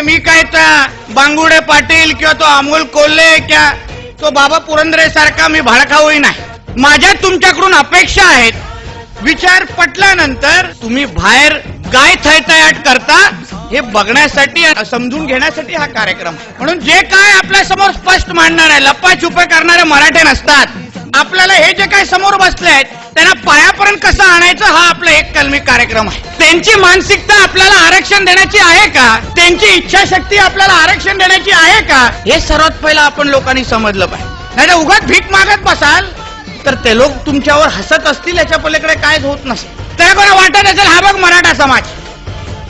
मी काय त्या बांगुडे पाटील किंवा तो अमोल कोल्हे किंवा तो बाबा पुरंदरे सारखा मी भडकाऊही नाही। माझ्या तुमच्याकडून अपेक्षा आहेत, विचार पटल्यानंतर तुम्ही बाहेर काय थैथयाट करता हे बघण्यासाठी समजून घेण्यासाठी हा कार्यक्रम। म्हणून जे काय आपल्या समोर स्पष्ट मांडणार आहे, लप्पाछुपे करणारे मराठे नसतात। आपल्याला हे जे काही समोर बसले आहेत त्यांना पायापर्यंत कसं आणायचं हा आपला एक कलमी कार्यक्रम आहे। त्यांची मानसिकता आपल्याला आरक्षण देण्याची आहे का, त्यांची इच्छाशक्ती आपल्याला आरक्षण देण्याची आहे का, हे सर्वात पहिला आपण लोकांनी समजलं पाहिजे। नाही तर उगाच भीक मागत बसाल तर ते लोक तुमच्यावर हसत असतील, याच्या पलीकडे कायच होत नसेल। त्याला कोणा वाटत असेल हा बघ मराठा समाज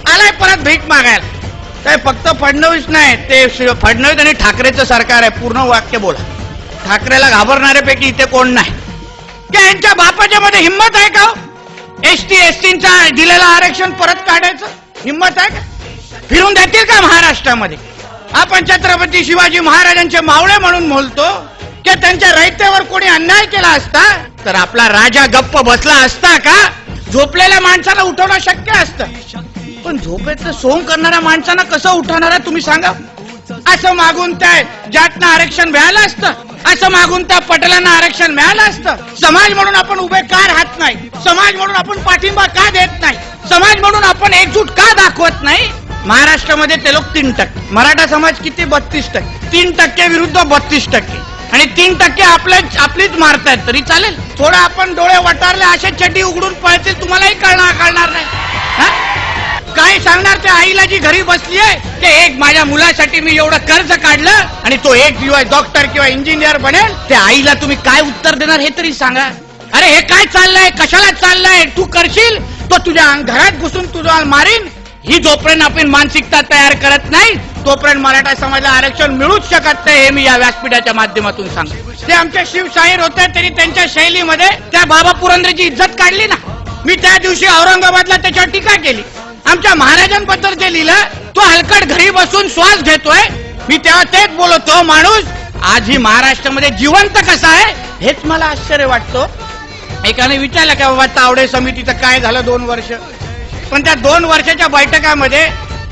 आलाय परत भीक मागायला, काय फक्त फडणवीस नाही, ते फडणवीस आणि ठाकरेचं सरकार आहे। पूर्ण वाक्य बोला, ठाकरेला घाबरणाऱ्यापैकी इथे कोण नाही। क्या यांच्या बापाच्या मध्ये हिंमत आहे का? एसटी एसटींचा दिलेलं आरक्षण परत काढायचं हिंमत आहे का? फिरून देतील का महाराष्ट्रामध्ये? आपण छत्रपती शिवाजी महाराजांचे मावळे म्हणून बोलतो की त्यांच्या रयतेवर कोणी अन्याय केला असता तर आपला राजा गप्प बसला असता का? झोपलेल्या माणसाला उठवणं शक्य असतं, पण झोपेतलं सोंग करणाऱ्या माणसांना कसं उठवणार आहे तुम्ही सांगा? असं मागून त्या जाटनं आरक्षण मिळालं असतं, असं मागून त्या पटेलांना आरक्षण मिळालं असतं। समाज म्हणून आपण उभे का राहत नाही? समाज म्हणून आपण पाठिंबा का देत नाही? समाज म्हणून आपण एकजूट का दाखवत नाही? महाराष्ट्रामध्ये ते लोक 3%, मराठा समाज किती 32%, 3% विरुद्ध 32%, आणि 3% आपलीच मारतायत तरी चालेल। थोडं आपण डोळे वटारले असे चड्डी उघडून पळतील, तुम्हालाही कळणार नाही। काय सांगणार त्या आईला जी घरी बसली आहे की एक माझ्या मुलासाठी मी एवढं कर्ज काढलं आणि तो एक दिवस डॉक्टर किंवा इंजिनियर बनेल, त्या आईला तुम्ही काय उत्तर देणार हे तरी सांगा। अरे हे काय चाललंय, कशाला चाललंय, तू करशील तो तुझ्या घरात घुसून तुझा मारीन, ही जोपर्यंत आपण मानसिकता तयार करत नाही तोपर्यंत मराठा समाजाला आरक्षण मिळूच शकत नाही, हे मी या व्यासपीठाच्या माध्यमातून सांगतो। ते आमचे शिवशाहीर होते तरी त्यांच्या शैलीमध्ये त्या बाबा पुरंदरेची इज्जत काढली ना। मी त्या दिवशी औरंगाबादला त्याच्यावर टीका केली, आमच्या महाराजांबद्दल जे लिहिलं तो हलकट घरी बसून श्वास घेतोय, मी तेव्हा तेच बोलतो माणूस आज ही महाराष्ट्रामध्ये जिवंत कसा आहे हेच मला आश्चर्य वाटतो। एकाने विचारलं का बाबा तावडे समितीचं काय झालं 2 वर्ष, पण त्या 2 वर्षाच्या बैठकामध्ये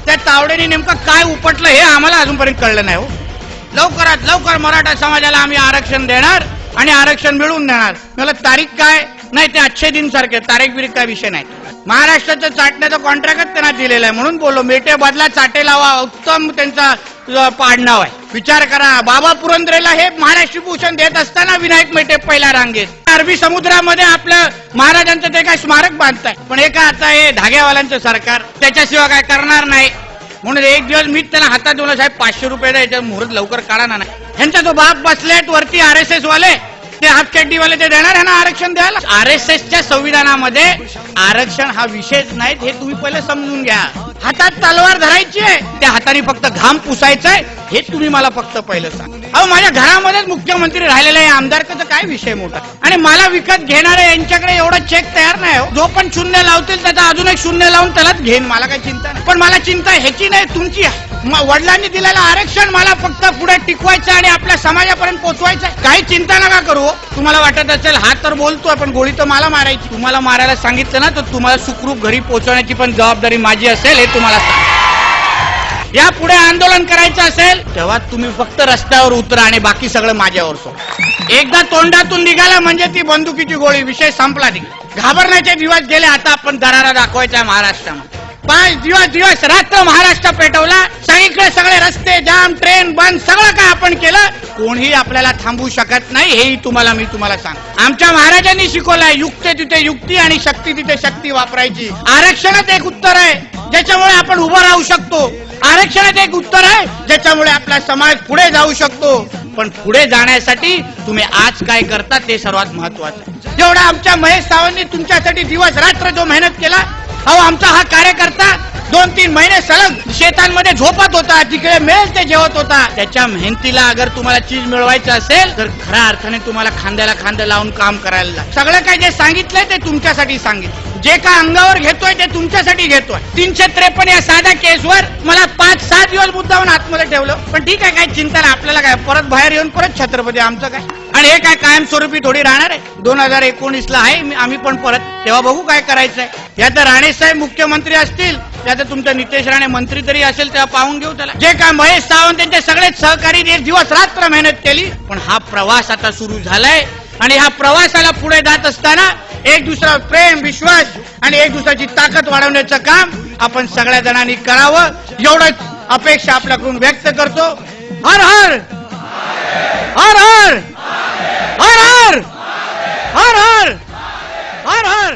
त्या तावडेने नेमकं काय उपटलं हे आम्हाला अजूनपर्यंत कळलं नाही हो। लवकरात लवकर मराठा समाजाला आम्ही आरक्षण देणार आणि आरक्षण मिळवून देणार। मला तारीख काय नाही, ते अच्छे दिन सारखे तारीख बिरीख काय विषय नाही। महाराष्ट्राचं चाटण्याचं कॉन्ट्रॅक्टच त्यांना दिलेलं आहे म्हणून बोललो, मेटे बदला चाटे लावा उत्तम त्यांचा पाडनाव आहे। विचार करा, बाबा पुरंदरेला हे महाराष्ट्र भूषण देत असताना विनायक मेटे पहिल्या रांगेत अरबी समुद्रामध्ये आपलं महाराजांचं ते काय स्मारक बांधताय, पण हे काय आता हे धाग्यावाल्यांचं सरकार त्याच्याशिवाय काय करणार नाही। म्हणून एक दिवस मी त्यांना हातात देऊन साहेब 500 रुपये द्यायच्या, मुहूर्त लवकर काढा ना। ह्यांचा तो बाप बसलेत वरती RSS वाले, ते हाफ चड्डीवाले ते देणार आहे ना आरक्षण द्यायला। RSSच्या संविधानामध्ये आरक्षण हा विषयच नाही, हे तुम्ही पहिले समजून घ्या। हातात तलवार धरायची आहे, त्या हाताने फक्त घाम पुसायचा आहे, हे तुम्ही मला फक्त पहिलं सांग। अहो माझ्या घरामध्येच मुख्यमंत्री राहिलेले आहे, आमदारचं काय विषय मोठा, आणि मला विकत घेणारे यांच्याकडे एवढा चेक तयार नाही हो। जो पण शून्य लावतील त्याचा अजून एक शून्य लावून त्यालाच घेईन, मला काही चिंता नाही। पण मला चिंता ह्याची नाही, तुमची आहे। वडिलांनी दिलेलं आरक्षण मला फक्त पुढे टिकवायचं आणि आपल्या समाजापर्यंत पोहोचवायचं, काही चिंता नका करू। तुम्हाला वाटत असेल हा तर बोलतोय पण गोळी तर मला मारायची, तुम्हाला मारायला सांगितलं ना तर तुम्हाला सुखरूप घरी पोहोचवण्याची पण जबाबदारी माझी असेल, हे तुम्हाला सांग। या पुढे आंदोलन करायचं असेल तेव्हा तुम्ही फक्त रस्त्यावर उतरा आणि बाकी सगळं माझ्यावर सोड। एकदा तोंडातून निघाला म्हणजे ती बंदुकीची गोळी, विषय संपला। घाबरण्याचे दिवस गेले, आता आपण दरारा दाखवायचा महाराष्ट्रामध्ये। 5 दिवस रात्र महाराष्ट्र पेटवला, सगळीकडे सगळे रस्ते जाम, ट्रेन बंद, सगळं काय आपण केलं, कोणीही आपल्याला थांबवू शकत नाही, हेही मी तुम्हाला सांग। आमच्या महाराजांनी शिकवलंय, युक्ती तिथे युक्ती आणि शक्ती तिथे शक्ती वापरायची। आरक्षणात एक उत्तर आहे ज्याच्यामुळे आपण उभं राहू शकतो, आरक्षणात एक उत्तर आहे ज्याच्यामुळे आपला समाज पुढे जाऊ शकतो। पण पुढे जाण्यासाठी तुम्ही आज काय करता ते सर्वात महत्वाचं। जेवढा आमच्या महेश सावंतनी तुमच्यासाठी दिवस रात्र जो मेहनत केला, अहो आमचा हा कार्यकर्ता 2-3 महिने सलग शेतांमध्ये झोपत होता, तिकडे मिळेल ते जेवत होता। त्याच्या मेहनतीला अगर तुम्हाला चीज मिळवायचं असेल तर खऱ्या अर्थाने तुम्हाला खांद्याला खांदा लावून काम करायला लागेल। सगळं काय जे सांगितलंय ते तुमच्यासाठी सांगितलं, जे काय अंगावर घेतोय ते तुमच्यासाठी घेतोय। 353 या साध्या केसवर मला 5-6 दिवस मुद्दामून आतमध्ये ठेवलं, पण ठीक आहे, काही चिंता नाही आपल्याला। काय परत बाहेर येऊन परत छत्रपती आमचं काय, आणि हे काय कायमस्वरूपी थोडी राहणार आहे। 2019ला आहे आम्ही पण परत, तेव्हा बघू काय करायचंय। या तर राणे साहेब मुख्यमंत्री असतील त्यात तुमचं नितेश राणे मंत्री तरी असेल तेव्हा पाहून घेऊ त्याला. जे काय महेश सावंत त्यांचे सगळेच सहकारी दिवस रात्र मेहनत केली. पण हा प्रवास आता सुरू झालाय आणि ह्या प्रवासाला पुढे जात असताना एक दुसरा प्रेम विश्वास आणि एक दुसऱ्याची ताकद वाढवण्याचं काम आपण सगळ्या जणांनी करावं एवढंच अपेक्षा आपल्याकडून व्यक्त करतो. हर हर हर हर हर हर हर हर हर हर